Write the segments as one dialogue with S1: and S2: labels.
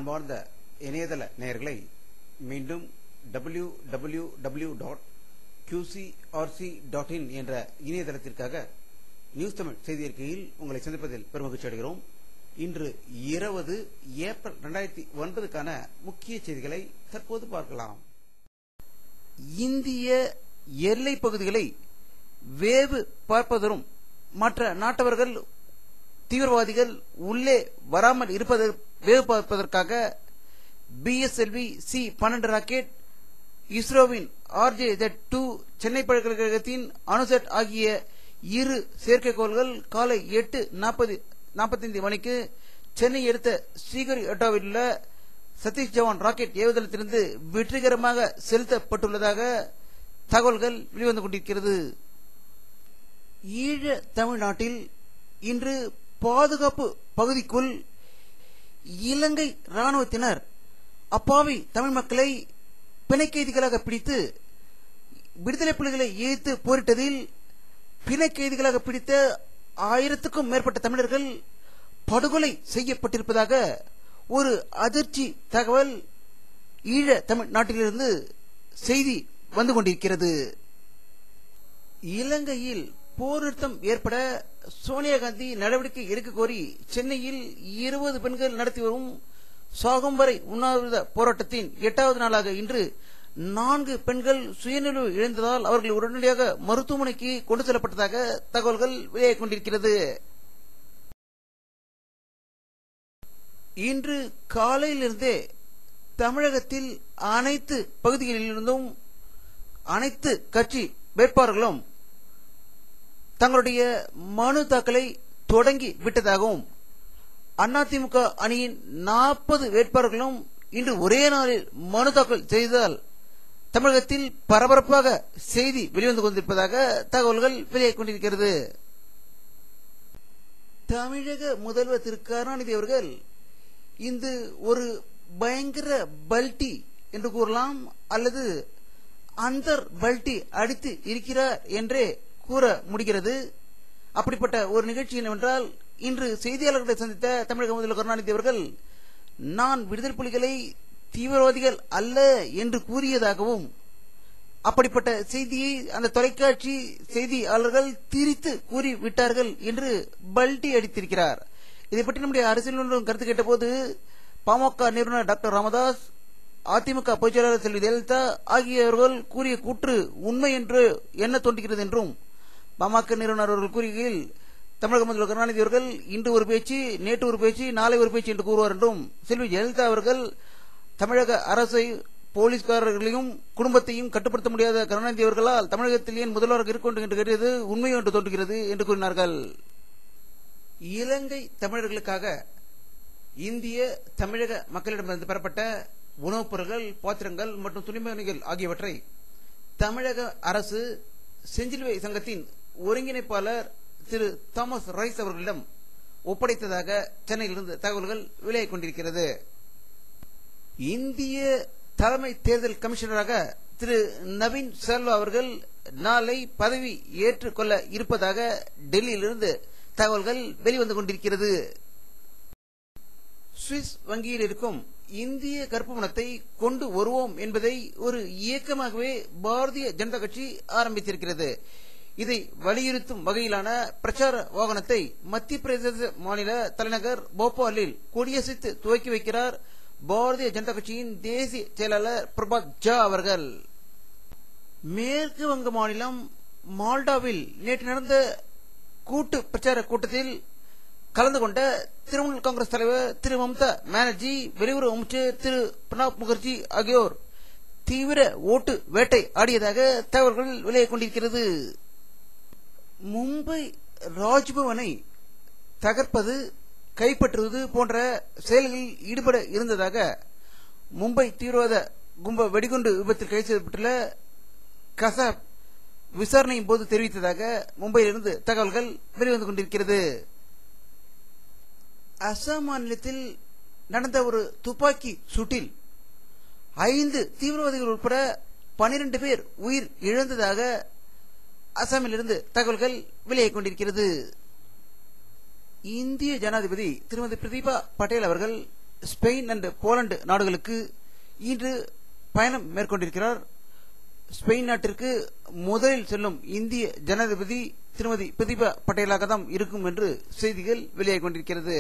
S1: அன்பார்ந்த இணையதள நேயர்களை மீண்டும் www.qcrc.in என்ற இணையதளத்திற்காக நியூஸ் தமிழ் செய்தி அறிக்கையில் உங்களை சந்திப்பதில் பெருமகிழ்ச்சி அடைகிறோம். இன்று 20 ஏப்ரல் 2009க்கான முக்கிய செய்திகளை தற்போது பார்க்கலாம். இந்திய எல்லை பகுதிகளை வேவு பார்ப்பதரும் மற்ற நாட்டவர்கள் தீவிரவாதிகள் உள்ளே வராமல் வேவு பார்ப்பதற்காக BSLV C-12 ராக்கெட், இஸ்ரோவின் RJZ-2 சென்னை பல்கலைக்கழகத்தின் அணுசெட் ஆகிய இரு செயற்கைக்கோள்கள் காலை 8:45 மணிக்கு சென்னை அடுத்த ஸ்ரீஹரிகோட்டாவில் உள்ள சதீஷ் தவான் ராக்கெட் ஏவுதளத்திலிருந்து வெற்றிகரமாக செலுத்தப்பட்டுள்ளதாக தகவல்கள் வெளிவந்து கொண்டிருக்கிறது. ஈழ தமிழ்நாட்டில் இன்று பாதுகாப்பு பகுதிக்குள் இலங்கை ராணுவத்தினர் அப்பாவி தமிழ் மக்களை பிணை கைதிகளாக பிடித்து விடுதலை புலிகளை எதிர்த்து போரிட்டதில் பிணை கைதிகளாக பிடித்த 1000க்கும் மேற்பட்ட தமிழர்கள் படுகொலை செய்யப்பட்டிருப்பதாக ஒரு அதிர்ச்சி தகவல் ஈழ தமிழ்நாட்டிலிருந்து செய்தி வந்து கொண்டிருக்கிறது. இலங்கையில் போர் நிறுத்தம் ஏற்பட சோனியா காந்தி நடவடிக்கை எடுக்க கோரி சென்னையில் 20 பெண்கள் நடத்தி வரும் சாகும் வரை உண்ணாவிரத போராட்டத்தின் 8வது நாளாக இன்று 4 பெண்கள் சுயநினைவு இழந்ததால் அவர்கள் உடனடியாக மருத்துவமனைக்கு கொண்டு செல்லப்பட்டதாக தகவல்கள் வெளியாகிக் கொண்டிருக்கிறது. இன்று காலையிலிருந்தே தமிழகத்தில் அனைத்து பகுதிகளிலிருந்தும் அனைத்து கட்சி வேட்பாளர்களும் தங்களுடைய மனு தாக்கலை தொடங்கி விட்டதாகவும் அதிமுக அணியின் 40 வேட்பாளர்களும் இன்று ஒரே நாளில் மனு தாக்கல் செய்ததால் தமிழகத்தில் பரபரப்பாக செய்தி வெளிவந்து கொண்டிருப்பதாக தகவல்கள் வெளியாகிக் கொண்டிருக்கிறது. தமிழக முதல்வர் திரு கருணாநிதி அவர்கள் இந்த ஒரு பயங்கர பல்டி என்று கூறலாம் அல்லது அந்தர் பல்டி அடித்து இருக்கிறார் என்றே கூற முடிகிறது. அப்படிப்பட்ட ஒரு நிகழ்ச்சி என்னவென்றால், இன்று செய்தியாளர்களை சந்தித்த தமிழக முதல்வர் கருணாநிதி அவர்கள் நான் விடுதலை புலிகளை தீவிரவாதிகள் அல்ல என்று கூறியதாகவும் அப்படிப்பட்ட செய்தியை அந்த தொலைக்காட்சி செய்தியாளர்கள் திரித்து கூறிவிட்டார்கள் என்று பல்டி அடித்திருக்கிறார். இதை பற்றி நம்முடைய அரசியல் கருத்து கேட்டபோது பாமக நிறுவனர் டாக்டர் ராமதாஸ், அதிமுக பொதுச்செயலாளர் செல்வி ஜெயலலிதா ஆகியோர்கள் கூறிய கூற்று உண்மை என்று எண்ண தோன்றுகிறது என்றும் பாமக நிறுவனர் அவர்கள் கூறுகையில், தமிழக முதல்வர் கருணாநிதி அவர்கள் இன்று ஒரு பேச்சு, நேற்று ஒரு பேச்சு, நாளை ஒரு பேச்சு என்று கூறுவார் என்றும், செல்வி ஜெயலலிதா அவர்கள் தமிழக அரசை போலீஸ்காரர்களையும் குடும்பத்தையும் கட்டுப்படுத்த முடியாத கருணாநிதி அவர்களால் தமிழகத்தில் ஏன் முதல்வராக இருக்க என்று கேட்டது உண்மை என்று தோன்றுகிறது என்று கூறினார்கள். இலங்கை தமிழர்களுக்காக இந்திய தமிழக மக்களிடமிருந்து பெறப்பட்ட உணவுப் பொருட்கள், பாத்திரங்கள் மற்றும் துணிமணிகள் ஆகியவற்றை தமிழக அரசு செஞ்சிலுவை சங்கத்தின் ஒருங்கிணைப்பாளர் திரு தாமஸ் ரைஸ் அவர்களிடம் ஒப்படைத்ததாக சென்னையிலிருந்து தகவல்கள் வெளியாகிக் கொண்டிருக்கிறது. இந்திய தலைமை தேர்தல் கமிஷனராக திரு நவீன் சர்வா அவர்கள் நாளை பதவி ஏற்றுக் கொள்ள இருப்பதாக டெல்லியிலிருந்து தகவல்கள் வெளிவந்து கொண்டிருக்கிறது. சுவிஸ் வங்கியில் இருக்கும் இந்திய கருப்பு பணத்தை கொண்டு வருவோம் என்பதை ஒரு இயக்கமாகவே பாரதிய ஜனதா கட்சி ஆரம்பித்திருக்கிறது. இதை வலியுறுத்தும் வகையிலான பிரச்சார வாகனத்தை மத்திய பிரதேச மாநில தலைநகர் போபாலில் கொடியசைத்து துவக்கி வைக்கிறார் பாரதிய ஜனதா கட்சியின் தேசிய செயலாளர் பிரபாத் ஜா அவர்கள். மேற்கு வங்க மாநிலம் மால்டாவில் நேற்று நடந்த கூட்டு பிரச்சார கூட்டத்தில் கலந்து கொண்ட திரிணாமுல் காங்கிரஸ் தலைவர் திரு மம்தா பானர்ஜி, வெளியுறவு அமைச்சர் திரு பிரணாப் முகர்ஜி ஆகியோர் தீவிர ஓட்டு வேட்டை ஆடியதாக தகவல்கள் வெளியாகிக் கொண்டிருக்கிறது. மும்பை ராஜ்பவனை தகர்ப்பது, கைப்பற்றுவது போன்ற செயல்களில் ஈடுபட இருந்ததாக மும்பை தீவிரவாத கும்ப வெடிகுண்டு விபத்தில் கைது செய்யப்பட்டுள்ள கசாப் விசாரணையின் போது தெரிவித்ததாக மும்பையிலிருந்து தகவல்கள் வெளிவந்து கொண்டிருக்கிறது. அசாம் மாநிலத்தில் நடந்த ஒரு துப்பாக்கி சூட்டில் 5 தீவிரவாதிகள் உட்பட 12 பேர் உயிர் இழந்ததாக அசாமிலிருந்து தகவல்கள் வெளியாகிக் கொண்டிருக்கிறது. இந்திய ஜனாதிபதி திருமதி பிரதீபா பட்டேல் அவர்கள் ஸ்பெயின் அண்ட் போலந்து நாடுகளுக்கு இன்று பயணம் மேற்கொண்டிருக்கிறார். ஸ்பெயின் நாட்டிற்கு முதலில் செல்லும் இந்திய ஜனாதிபதி திருமதி பிரதிபா பட்டேலாக தான் இருக்கும் என்று செய்திகள் வெளியாகிக் கொண்டிருக்கிறது.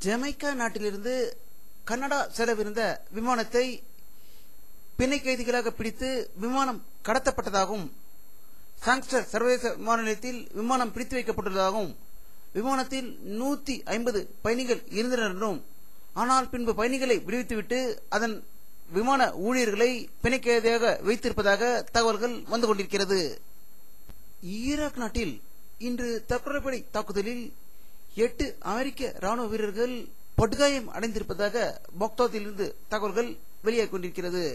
S1: ஜமைக்கா நாட்டிலிருந்து கனடா செல்லவிருந்த விமானத்தை பிணை கைதிகளாக பிடித்து விமானம் கடத்தப்பட்டதாகவும், சாங்ஸ்டர் சர்வதேச விமான நிலையத்தில் விமானம் பிடித்து வைக்கப்பட்டுள்ளதாகவும், விமானத்தில் 150 பயணிகள் இருந்தனர் என்றும், ஆனால் பின்பு பயணிகளை விடுவித்துவிட்டு அதன் விமான ஊழியர்களை பிணை கைதியாக வைத்திருப்பதாக தகவல்கள் வந்து கொண்டிருக்கிறது. ஈராக் நாட்டில் இன்று தற்கொலைப்படை தாக்குதலில் 8 அமெரிக்க ராணுவ வீரர்கள் படுகாயம் அடைந்திருப்பதாக பாக்தாதிலிருந்து தகவல்கள் வெளியாகிக் கொண்டிருக்கிறது.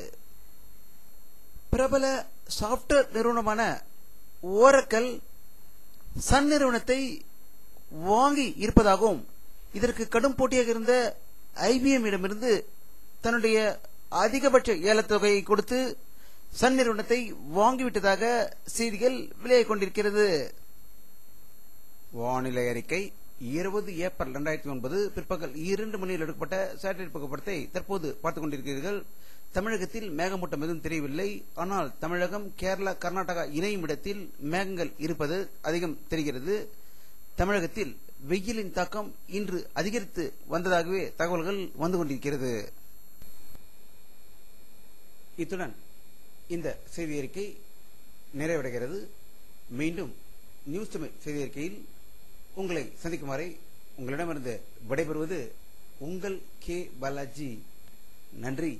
S1: பிரபல சாப்ட்வேர் நிறுவனமான ஓரக்கல் சன் நிறுவனத்தை வாங்கி இருப்பதாகவும், இதற்கு கடும் போட்டியாக இருந்த IBM இடமிருந்து தன்னுடைய அதிகபட்ச ஏலத்தொகையை கொடுத்து சன் நிறுவனத்தை வாங்கிவிட்டதாக செய்திகள் வெளியாகிக் கொண்டிருக்கிறது. வானிலை அறிக்கை 20 ஏப்ரல் 2009 பிற்பகல் 2 மணியில் எடுக்கப்பட்ட சேட்டலைட் புகைப்படத்தை தற்போது பார்த்துக் கொண்டிருக்கிறீர்கள். தமிழகத்தில் மேகமூட்டம் எதுவும் தெரியவில்லை. ஆனால் தமிழகம், கேரளா, கர்நாடகா இணையும் இடத்தில் மேகங்கள் இருப்பது அதிகம் தெரிகிறது. தமிழகத்தில் வெயிலின் தாக்கம் இன்று அதிகரித்து வந்ததாகவே தகவல்கள் வந்து கொண்டிருக்கிறது. இத்துடன் இந்த செய்தி அறிக்கை நிறைவடைகிறது. மீண்டும் நியூஸ் தமிழ் செய்தி அறிக்கையில் உங்களை சந்திக்குமாறை உங்களிடமிருந்து விடைபெறுவது உங்கள் கே பாலாஜி. நன்றி.